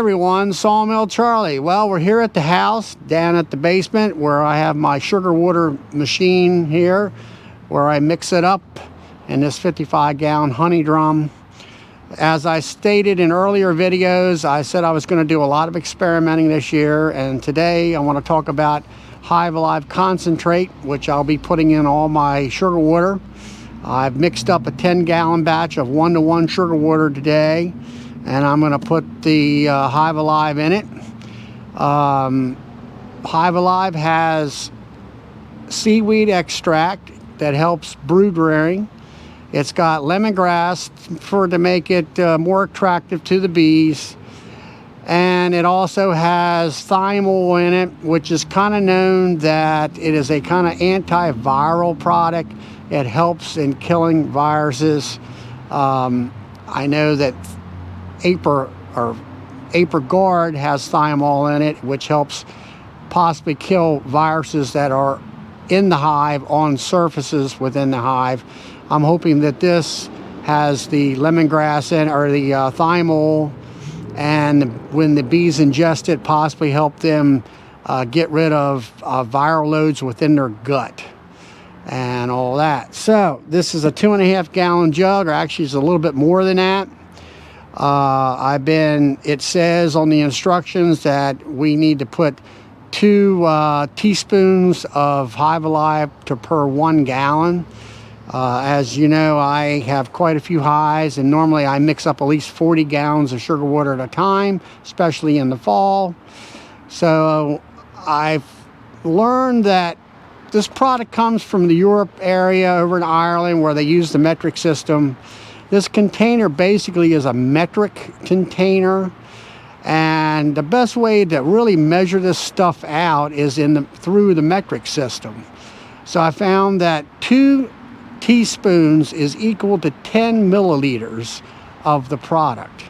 everyone, Sawmill Charlie. Well, we're here at the house down at the basement where I have my sugar water machine here where I mix it up in this 55-gallon honey drum. As I stated in earlier videos, I said I was going to do a lot of experimenting this year, and today I want to talk about Hive Alive concentrate, which I'll be putting in all my sugar water. I've mixed up a 10-gallon batch of 1-to-1 sugar water today, and I'm going to put the Hive Alive in it. Hive Alive has seaweed extract that helps brood rearing. It's got lemongrass to make it more attractive to the bees. And it also has thymol in it, which is kind of known that it is a kind of antiviral product. It helps in killing viruses. I know that Apricot has thymol in it, which helps possibly kill viruses that are in the hive on surfaces within the hive. I'm hoping that this has the lemongrass in, or the thymol, and when the bees ingest it, possibly help them get rid of viral loads within their gut and all that. So this is a 2.5-gallon jug, or actually it's a little bit more than that. It says on the instructions that we need to put 2 teaspoons of Hive Alive per 1 gallon. As you know, I have quite a few hives, and normally I mix up at least 40 gallons of sugar water at a time, especially in the fall. So I've learned that this product comes from the Europe area over in Ireland, where they use the metric system. This container basically is a metric container, and the best way to really measure this stuff out is through the metric system. So I found that 2 teaspoons is equal to 10 milliliters of the product.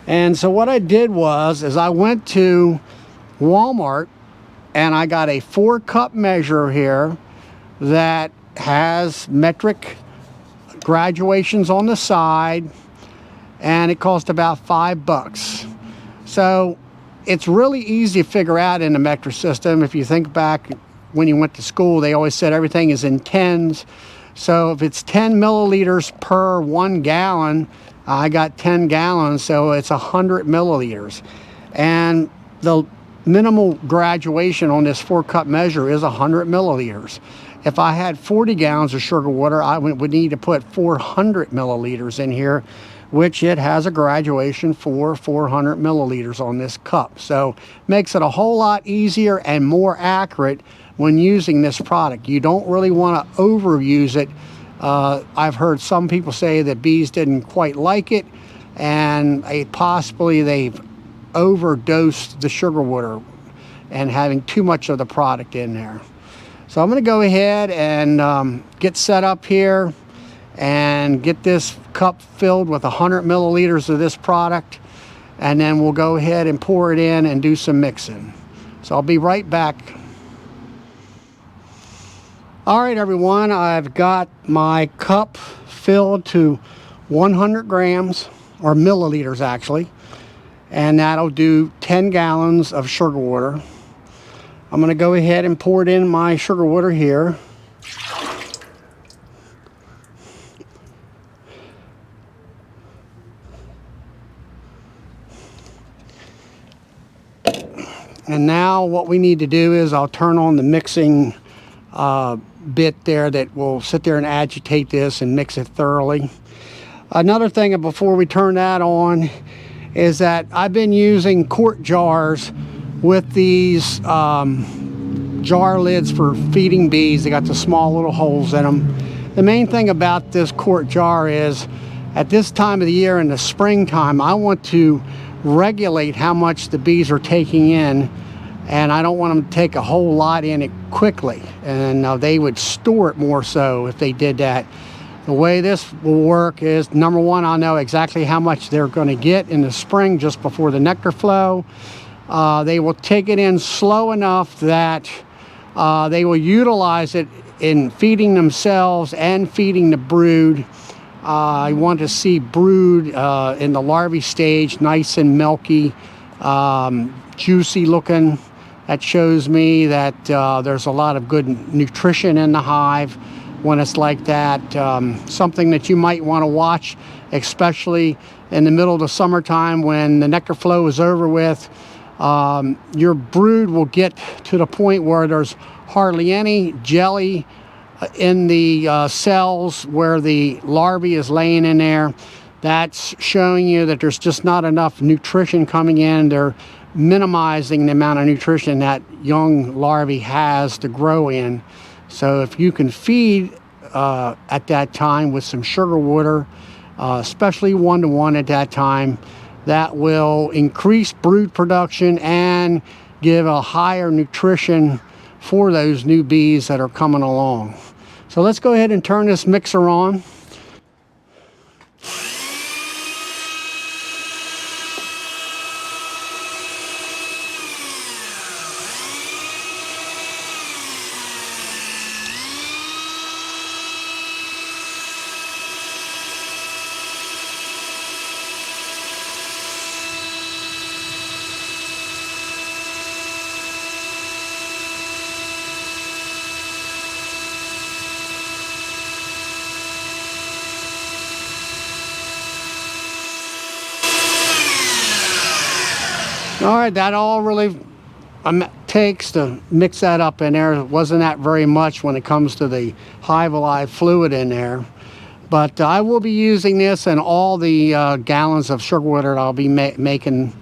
And so what I did is I went to Walmart and I got a 4-cup measure here that has metric graduations on the side, and it cost about $5. So it's really easy to figure out in the metric system. If you think back when you went to school, they always said everything is in tens. So if it's 10 milliliters per 1 gallon, I got 10 gallons, so it's 100 milliliters. And the minimal graduation on this 4-cup measure is 100 milliliters. If I had 40 gallons of sugar water, I would need to put 400 milliliters in here, which it has a graduation for 400 milliliters on this cup. So makes it a whole lot easier and more accurate when using this product. You don't really want to overuse it. I've heard some people say that bees didn't quite like it, and possibly they've overdosed the sugar water and having too much of the product in there. So I'm going to go ahead and get set up here and get this cup filled with 100 milliliters of this product, and then we'll go ahead and pour it in and do some mixing. So I'll be right back. All right, everyone, I've got my cup filled to 100 grams, or milliliters actually, and that'll do 10 gallons of sugar water. I'm going to go ahead and pour it in my sugar water here. And now what we need to do is I'll turn on the mixing bit there that will sit there and agitate this and mix it thoroughly. Another thing before we turn that on is that I've been using quart jars with these jar lids for feeding bees. They got the small little holes in them. The main thing about this quart jar is at this time of the year in the springtime, I want to regulate how much the bees are taking in, and I don't want them to take a whole lot in it quickly, and they would store it more so if they did that. The way this will work is, number one, I'll know exactly how much they're going to get in the spring just before the nectar flow. They will take it in slow enough that they will utilize it in feeding themselves and feeding the brood. I want to see brood in the larvae stage nice and milky juicy looking. That shows me that there's a lot of good nutrition in the hive when it's like that. Something that you might want to watch, especially in the middle of the summertime when the nectar flow is over with. Your brood will get to the point where there's hardly any jelly in the cells where the larvae is laying in there. That's showing you that there's just not enough nutrition coming in. They're minimizing the amount of nutrition that young larvae has to grow in. So if you can feed at that time with some sugar water, especially 1-to-1 at that time, that will increase brood production and give a higher nutrition for those new bees that are coming along. So let's go ahead and turn this mixer on. All right, that all really takes to mix that up in there. It wasn't that very much when it comes to the Hive Alive fluid in there. But I will be using this in all the gallons of sugar water that I'll be making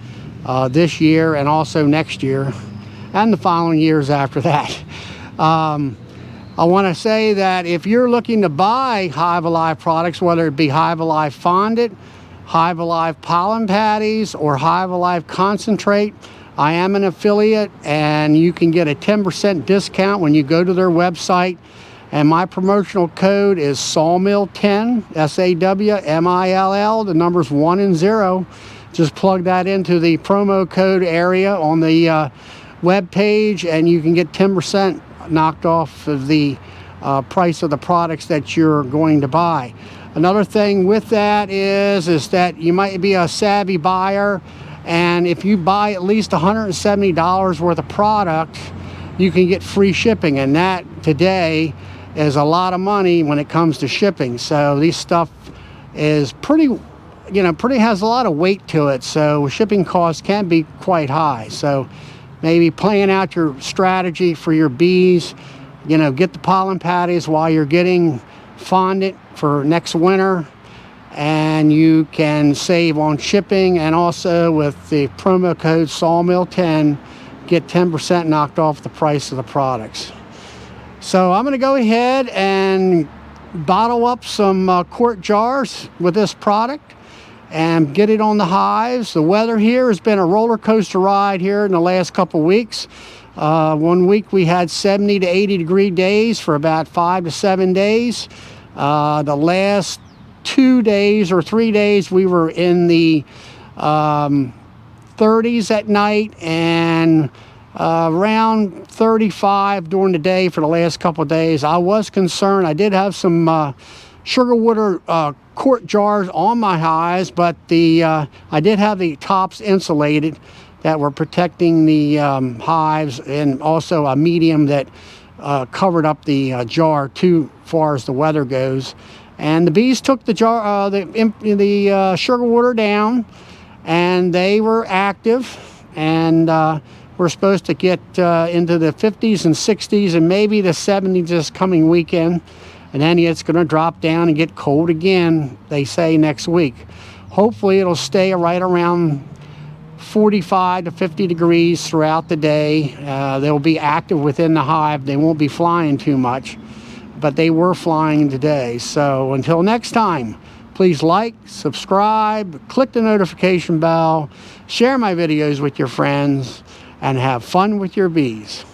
this year and also next year and the following years after that. I want to say that if you're looking to buy Hive Alive products, whether it be Hive Alive fondant, Hive Alive pollen patties, or Hive Alive concentrate, I am an affiliate and you can get a 10% discount when you go to their website. And my promotional code is Sawmill10, SAWMILL, the numbers 1 and 0. Just plug that into the promo code area on the web page and you can get 10% knocked off of the price of the products that you're going to buy. Another thing with that is that you might be a savvy buyer, and if you buy at least $170 worth of product, you can get free shipping, and that today is a lot of money when it comes to shipping. So this stuff is pretty has a lot of weight to it, so shipping costs can be quite high. So maybe playing out your strategy for your bees, get the pollen patties while you're getting fondant for next winter, and you can save on shipping, and also with the promo code Sawmill10 get 10% knocked off the price of the products. So I'm going to go ahead and bottle up some quart jars with this product and get it on the hives. The weather here has been a roller coaster ride here in the last couple weeks. 1 week we had 70 to 80 degree days for about 5 to 7 days. The last 2 days or 3 days we were in the 30s at night and around 35 during the day for the last couple of days. I was concerned. I did have some sugar water quart jars on my hives, but I did have the tops insulated that were protecting the hives, and also a medium that covered up the jar too far as the weather goes. And the bees took the jar, the sugar water down, and they were active, and we're supposed to get into the 50s and 60s and maybe the 70s this coming weekend, and then it's going to drop down and get cold again, they say, next week. Hopefully it'll stay right around 45 to 50 degrees throughout the day. They'll be active within the hive. They won't be flying too much, but they were flying today. So until next time, please like, subscribe, click the notification bell, share my videos with your friends, and have fun with your bees.